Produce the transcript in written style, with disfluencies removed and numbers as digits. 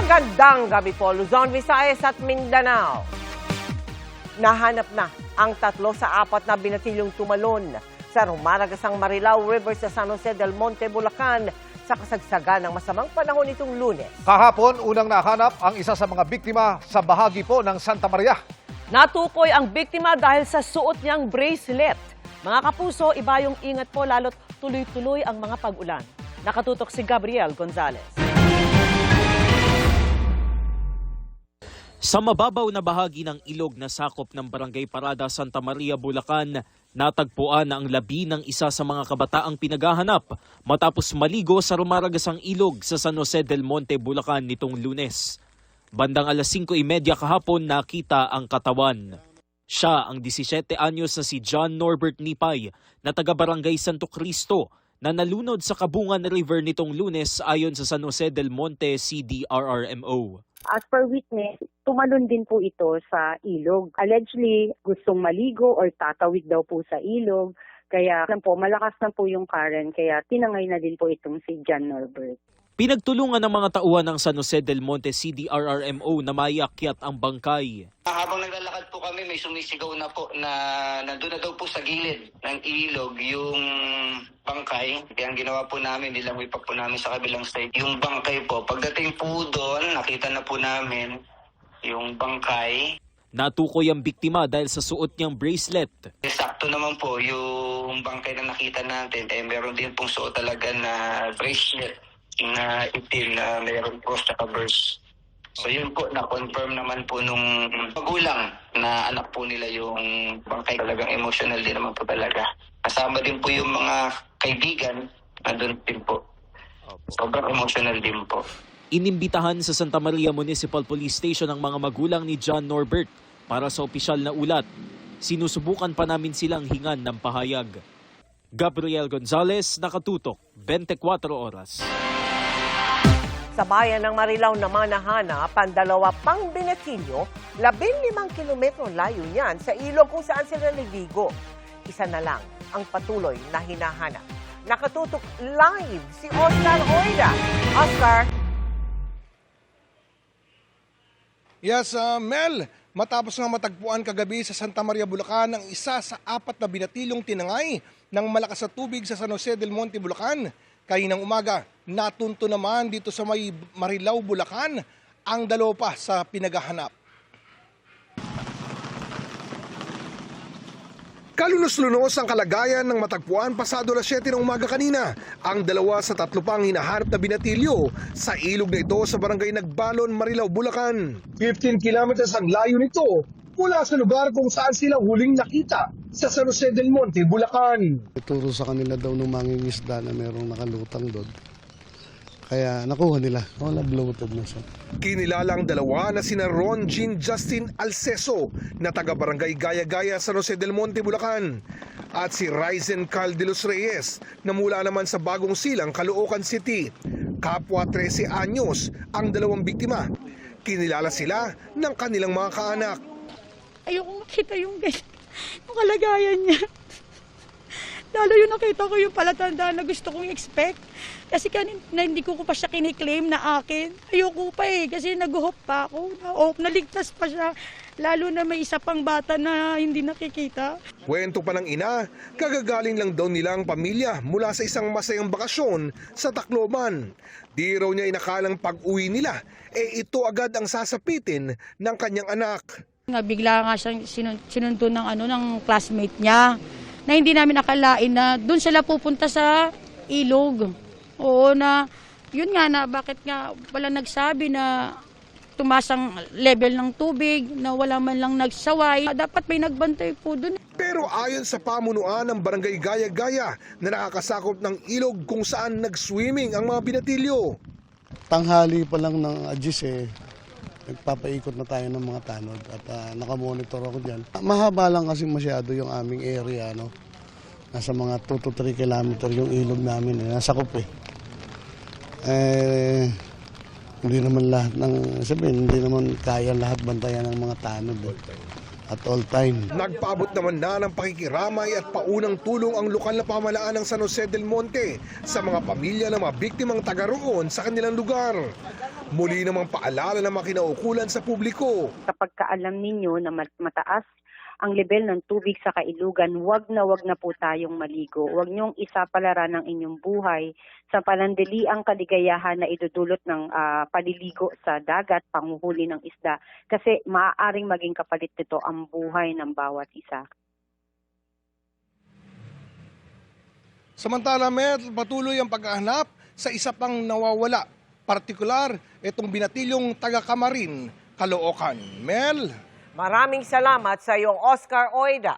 Magandang gabi po, Luzon, Visayas at Mindanao. Nahanap na ang 3 sa 4 na binatilyong tumalon sa rumaragasang Marilao River sa San Jose del Monte, Bulacan sa kasagsagan ng masamang panahon nitong Lunes. Kahapon, unang nahanap ang isa sa mga biktima sa bahagi po ng Santa Maria. Natukoy ang biktima dahil sa suot niyang bracelet. Mga kapuso, iba yung ingat po lalo't tuloy-tuloy ang mga pag-ulan. Nakatutok si Gabriel Gonzalez. Sa mababaw na bahagi ng ilog na sakop ng Barangay Parada, Santa Maria, Bulacan, natagpuan na ang labi ng isa sa mga kabataang pinaghahanap matapos maligo sa rumaragasang ilog sa San Jose del Monte, Bulacan nitong Lunes. Bandang alas 5:30 kahapon nakita ang katawan. Siya ang 17 anyos na si John Norbert Nipay na taga-Barangay Santo Cristo na nalunod sa Kabungan River nitong Lunes ayon sa San Jose del Monte CDRRMO. As per witness, tumalon din po ito sa ilog. Allegedly, gustong maligo or tatawid daw po sa ilog. Kaya malakas na po yung current, kaya tinangay na din po itong si John Norbert. Pinagtulungan ng mga tauhan ng San Jose del Monte CDRRMO na maiakyat ang bangkay. Habang naglalakad po kami, may sumisigaw na po na nandun na daw po sa gilid ng ilog yung bangkay. Kaya ang ginawa po namin, nilangoy pa po namin sa kabilang side. Yung bangkay po, pagdating po doon, nakita na po namin yung bangkay. Natukoy ang biktima dahil sa suot niyang bracelet. Sakto naman po yung bangkay na nakita natin. Meron din pong suot talaga na bracelet na itim na mayroong cross at verse. So yun po, na-confirm naman po nung magulang na anak po nila yung bangkay. Talagang emotional din naman po talaga. Kasama din po yung mga kaibigan na doon din po. Sobrang emotional din po. Inimbitahan sa Santa Maria Municipal Police Station ang mga magulang ni John Norbert para sa opisyal na ulat. Sinusubukan pa namin silang hingan ng pahayag. Gabriel Gonzalez, nakatutok, 24 oras. Sa bayan ng Marilao naman nahanap ang 2 pang binatilyo, 15 kilometro layo niyan sa ilog kung saan sila naligo. Isa na lang ang patuloy na hinahanap. Nakatutok live si Oscar Hoyda. Oscar. Yes, Mel, matapos nga matagpuan kagabi sa Santa Maria, Bulacan ang isa sa 4 na binatilyong tinangay ng malakas na tubig sa San Jose del Monte, Bulacan. Kaninang umaga, natunto naman dito sa may Marilao, Bulacan, ang 2 pa sa pinaghahanap. Kalunos-lunos ang kalagayan ng matagpuan pasado alas 7 ng umaga kanina. Ang 2 sa 3 pang hinahanap na binatilyo sa ilog na ito sa barangay Nagbalon, Marilao, Bulacan. 15 kilometers ang layo nito mula sa lugar kung saan sila huling nakita sa San Jose del Monte, Bulacan. Ituro sa kanila daw ng mangingisda na mayroong nakalutang doon. Kaya nakuha nila. Wala bloated na siya. Kinilala ang 2 na sina Ron Jean Justin Alceso na taga-barangay Gaya-Gaya, San Jose del Monte, Bulacan. At si Ryzen Cal de los Reyes na mula naman sa Bagong Silang, Caloocan City. Kapwa 13 anyos ang 2 biktima. Kinilala sila ng kanilang mga kaanak. Ayoko makita yung kalagayan niya. Lalo yung nakita ko yung palatandaan na gusto kong expect. Kasi kanina hindi ko pa siya kiniklaim na akin. Ayoko pa kasi nag-hope pa ako. Naligtas pa siya. Lalo na may isa pang bata na hindi nakikita. Kwento pa ng ina, kagagaling lang daw nilang pamilya mula sa isang masayang bakasyon sa Tacloban. Di raw niya inakalang pag-uwi nila, ito agad ang sasapitin ng kanyang anak. Bigla nga siyang sinundo ng classmate niya na hindi namin akalain na doon sila pupunta sa ilog. Oo na, yun nga na bakit nga wala nagsabi na tumaas ang level ng tubig, na wala man lang nagsaway. Dapat may nagbantay po doon. Pero ayon sa pamunuan ng barangay Gaya-Gaya na nakakasakop ng ilog kung saan nag-swimming ang mga binatilyo. Tanghali pa lang ng Agis nagpapaikot na tayo ng mga tanod at nakamonitor ako dyan. Mahaba lang kasi masyado yung aming area. Nasa mga 2 to 3 kilometer yung ilog namin. Nasakop hindi naman lahat hindi naman kaya lahat bantayan ng mga tanod. at all time. Nagpaabot naman na ng pakikiramay at paunang tulong ang lokal na pamahalaan ng San Jose del Monte sa mga pamilya ng mga biktimang taga roon sa kanilang lugar. Muli namang paalala ng mga kinaukulan sa publiko. Kapag kaalam ninyo na mataas ang level ng tubig sa kailugan, wag na po tayong maligo. Wag niyong isapalaran ng inyong buhay sa panandaliang kaligayahan na idudulot ng paliligo sa dagat, panguhuli ng isda. Kasi maaaring maging kapalit nito ang buhay ng bawat isa. Samantala, Mel, patuloy ang paghahanap sa isa pang nawawala. Partikular, itong binatilyong taga-Kamarin, Caloocan. Mel? Maraming salamat sa iyong Oscar Oida.